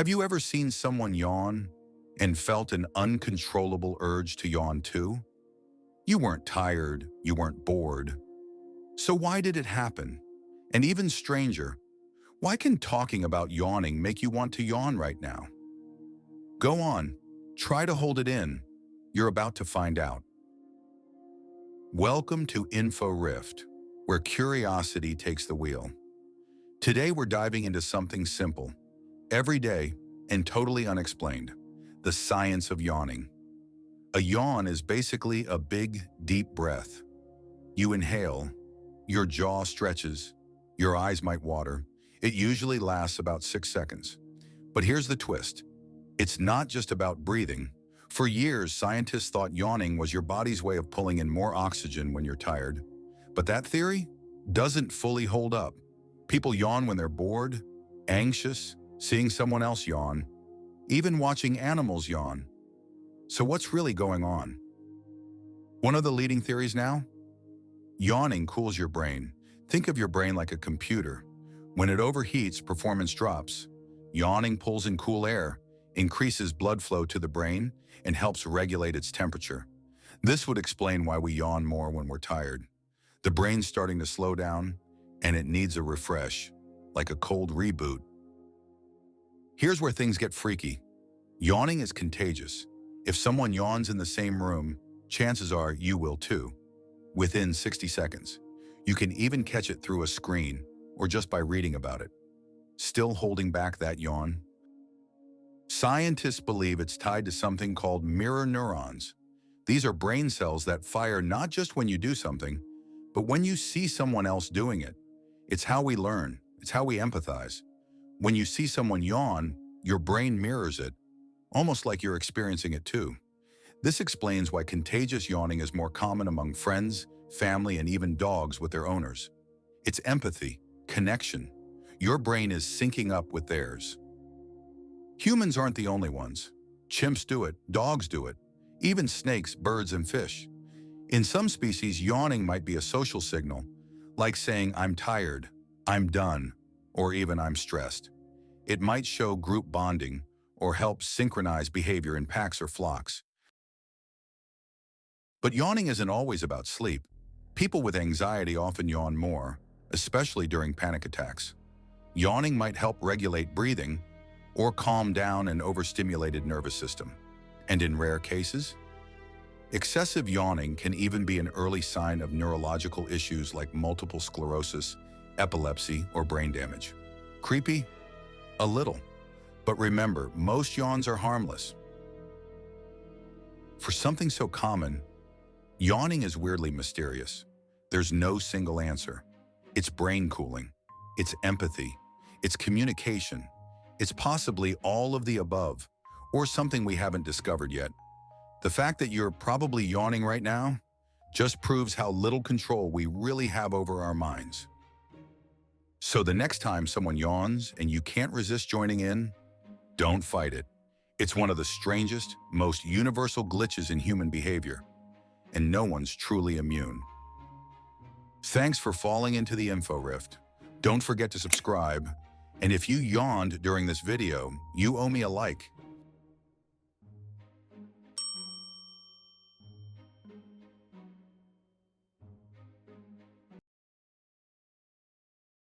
Have you ever seen someone yawn and felt an uncontrollable urge to yawn too? You weren't tired, you weren't bored. So why did it happen? And even stranger, why can talking about yawning make you want to yawn right now? Go on, try to hold it in. You're about to find out. Welcome to Info Rift, where curiosity takes the wheel. Today we're diving into something simple, everyday, and totally unexplained: the science of yawning. A yawn is basically a big, deep breath. You inhale, your jaw stretches, your eyes might water. It usually lasts about 6 seconds. But here's the twist. It's not just about breathing. For years, scientists thought yawning was your body's way of pulling in more oxygen when you're tired. But that theory doesn't fully hold up. People yawn when they're bored, anxious, seeing someone else yawn, even watching animals yawn. So what's really going on? One of the leading theories now? Yawning cools your brain. Think of your brain like a computer. When it overheats, performance drops. Yawning pulls in cool air, increases blood flow to the brain, and helps regulate its temperature. This would explain why we yawn more when we're tired. The brain's starting to slow down, and it needs a refresh, like a cold reboot. Here's where things get freaky. Yawning is contagious. If someone yawns in the same room, chances are you will too, within 60 seconds. You can even catch it through a screen or just by reading about it. Still holding back that yawn? Scientists believe it's tied to something called mirror neurons. These are brain cells that fire not just when you do something, but when you see someone else doing it. It's how we learn. It's how we empathize. When you see someone yawn, your brain mirrors it, almost like you're experiencing it too. This explains why contagious yawning is more common among friends, family, and even dogs with their owners. It's empathy, connection. Your brain is syncing up with theirs. Humans aren't the only ones. Chimps do it, dogs do it, even snakes, birds, and fish. In some species, yawning might be a social signal, like saying, "I'm tired," "I'm done," or even "I'm stressed." It might show group bonding or help synchronize behavior in packs or flocks. But yawning isn't always about sleep. People with anxiety often yawn more, especially during panic attacks. Yawning might help regulate breathing or calm down an overstimulated nervous system. And in rare cases, excessive yawning can even be an early sign of neurological issues like multiple sclerosis, epilepsy, or brain damage. Creepy? A little. But remember, most yawns are harmless. For something so common, yawning is weirdly mysterious. There's no single answer. It's brain cooling. It's empathy. It's communication. It's possibly all of the above, or something we haven't discovered yet. The fact that you're probably yawning right now just proves how little control we really have over our minds. So the next time someone yawns and you can't resist joining in, don't fight it. It's one of the strangest, most universal glitches in human behavior, and no one's truly immune. Thanks for falling into the info rift. Don't forget to subscribe, and if you yawned during this video, you owe me a like.